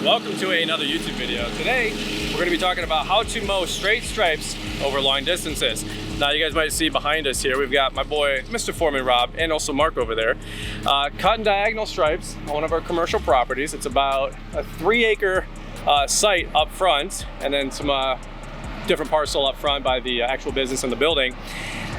welcome to another YouTube video. Today, we're going to be talking about how to mow straight stripes over long distances. Now, you guys might see behind us here, we've got my boy, Mr. Foreman Rob, and also Mark over there, cutting diagonal stripes on one of our commercial properties. It's about a 3-acre site up front, and then some different parcel up front by the actual business in the building.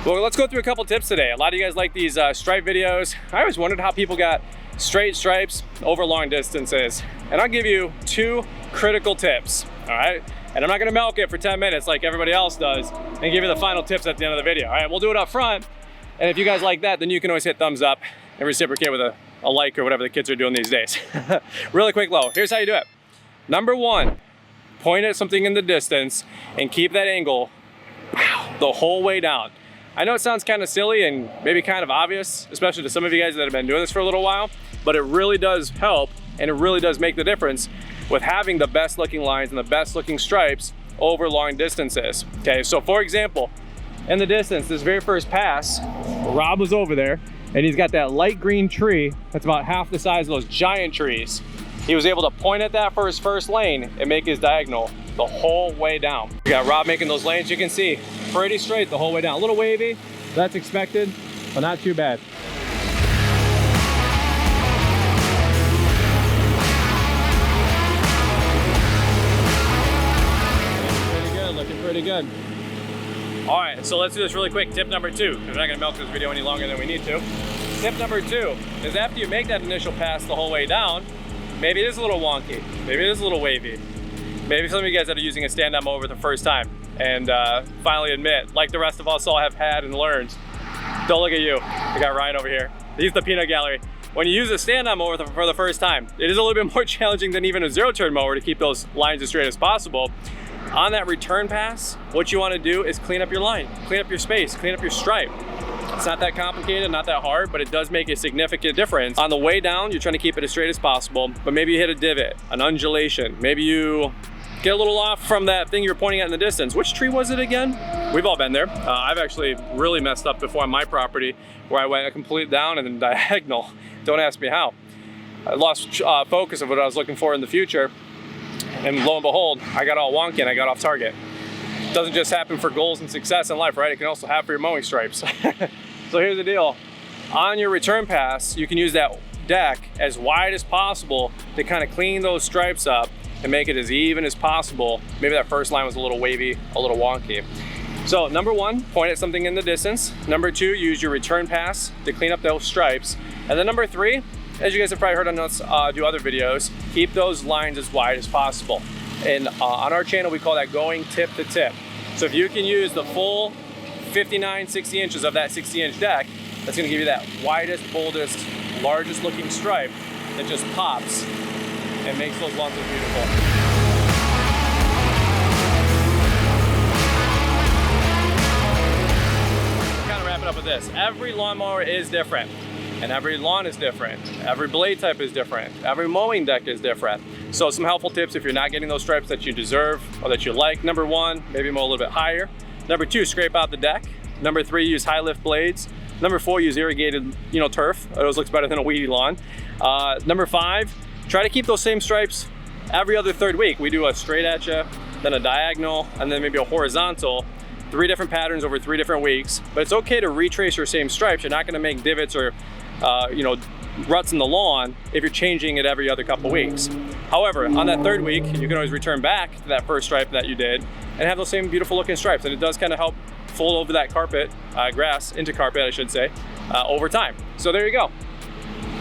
Well, let's go through a couple tips today. A lot of you guys like these stripe videos. I always wondered how people got straight stripes over long distances. And I'll give you 2 critical tips, all right? And I'm not gonna milk it for 10 minutes like everybody else does and give you the final tips at the end of the video. All right, we'll do it up front. And if you guys like that, then you can always hit thumbs up and reciprocate with a like or whatever the kids are doing these days. Really quick low, here's how you do it. Number 1, point at something in the distance and keep that angle the whole way down. I know it sounds kind of silly and maybe kind of obvious, especially to some of you guys that have been doing this for a little while, but it really does help and it really does make the difference with having the best looking lines and the best looking stripes over long distances. Okay, so for example, in the distance, this very first pass, Rob was over there and he's got that light green tree that's about half the size of those giant trees. He was able to point at that for his first lane and make his diagonal the whole way down. We got Rob making those lanes, you can see, pretty straight the whole way down. A little wavy, that's expected, but not too bad. Pretty good, looking pretty good. All right, so let's do this really quick. Tip number 2, because we're not gonna milk this video any longer than we need to. Tip number 2 is after you make that initial pass the whole way down, maybe it is a little wonky, maybe it is a little wavy. Maybe some of you guys that are using a stand-up mower for the first time and finally admit, like the rest of us all have had and learned, don't look at you. I got Ryan over here. He's the peanut gallery. When you use a stand-up mower for the first time, it is a little bit more challenging than even a zero-turn mower to keep those lines as straight as possible. On that return pass, what you want to do is clean up your line, clean up your space, clean up your stripe. It's not that complicated, not that hard, but it does make a significant difference. On the way down, you're trying to keep it as straight as possible, but maybe you hit a divot, an undulation, maybe you get a little off from that thing you were pointing at in the distance. Which tree was it again? We've all been there. I've actually really messed up before on my property where I went a complete down and then diagonal. Don't ask me how. I lost focus of what I was looking for in the future. And lo and behold, I got all wonky and I got off target. It doesn't just happen for goals and success in life, right? It can also happen for your mowing stripes. So here's the deal. On your return pass, you can use that deck as wide as possible to kind of clean those stripes up and make it as even as possible. Maybe that first line was a little wavy, a little wonky. So number 1, point at something in the distance. Number 2, use your return pass to clean up those stripes. And then number 3, as you guys have probably heard on us do other videos, keep those lines as wide as possible. And on our channel, we call that going tip to tip. So if you can use the full 59, 60 inches of that 60-inch deck, that's gonna give you that widest, boldest, largest looking stripe that just pops and makes those lawns look beautiful. We'll kind of wrap it up with this. Every lawnmower is different, and every lawn is different. Every blade type is different. Every mowing deck is different. So some helpful tips if you're not getting those stripes that you deserve or that you like. Number 1, maybe mow a little bit higher. Number 2, scrape out the deck. Number 3, use high lift blades. Number 4, use irrigated, turf. Those looks better than a weedy lawn. Number 5, try to keep those same stripes every other 3rd week. We do a straight at you, then a diagonal, and then maybe a horizontal. 3 different patterns over 3 different weeks. But it's okay to retrace your same stripes. You're not gonna make divots or ruts in the lawn if you're changing it every other couple weeks. However, on that 3rd week, you can always return back to that first stripe that you did and have those same beautiful looking stripes. And it does kind of help fold over that carpet, grass into carpet, I should say, over time. So there you go.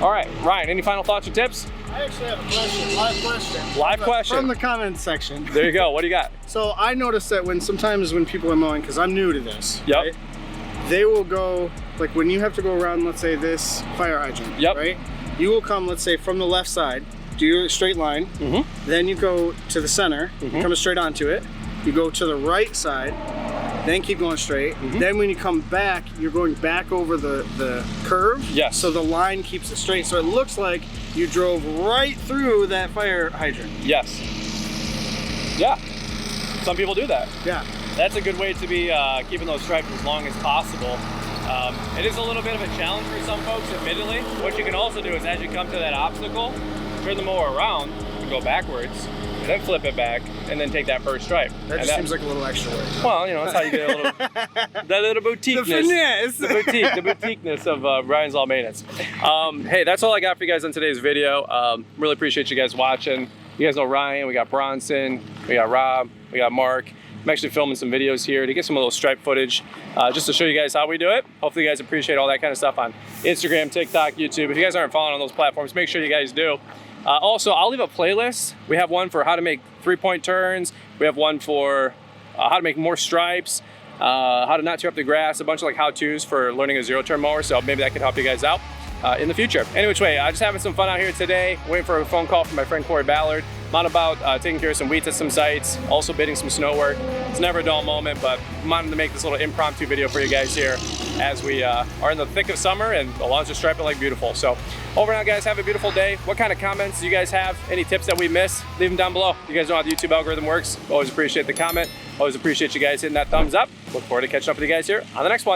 All right, Ryan, any final thoughts or tips? I actually have a question, live question. Live question. From the comments section. There you go, what do you got? So I noticed that sometimes when people are mowing, because I'm new to this, yep. Right, they will go, like when you have to go around, let's say this fire hydrant, yep. Right? You will come, let's say from the left side, do your straight line, then you go to the center, come straight onto it, you go to the right side, then keep going straight. Then when you come back, you're going back over the curve. Yes. So the line keeps it straight. So it looks like you drove right through that fire hydrant. Yes. Yeah. Some people do that. Yeah. That's a good way to be keeping those stripes as long as possible. It is a little bit of a challenge for some folks, admittedly. What you can also do is as you come to that obstacle, turn the mower around, to go backwards, and then flip it back, and then take that first stripe. That just seems like a little extra work. Well, you know, that's how you get a little, that little boutiqueness. The finesse. The boutiqueness of Brian's Lawn Maintenance. Hey, that's all I got for you guys on today's video. Really appreciate you guys watching. You guys know Ryan, we got Bronson, we got Rob, we got Mark. I'm actually filming some videos here to get some of those stripe footage, just to show you guys how we do it. Hopefully you guys appreciate all that kind of stuff on Instagram, TikTok, YouTube. If you guys aren't following on those platforms, make sure you guys do. Also, I'll leave a playlist. We have one for how to make 3-point turns. We have one for how to make more stripes, how to not tear up the grass, a bunch of like how-tos for learning a zero-turn mower. So maybe that could help you guys out in the future. Any which way, just having some fun out here today. Waiting for a phone call from my friend Corey Ballard. I'm on about taking care of some weeds at some sites, also bidding some snow work. It's never a dull moment, but I'm wanting to make this little impromptu video for you guys here as we are in the thick of summer and the lawns are striping like beautiful. So over and out, guys, have a beautiful day. What kind of comments do you guys have? Any tips that we missed? Leave them down below. You guys know how the YouTube algorithm works. Always appreciate the comment. Always appreciate you guys hitting that thumbs up. Look forward to catching up with you guys here on the next one.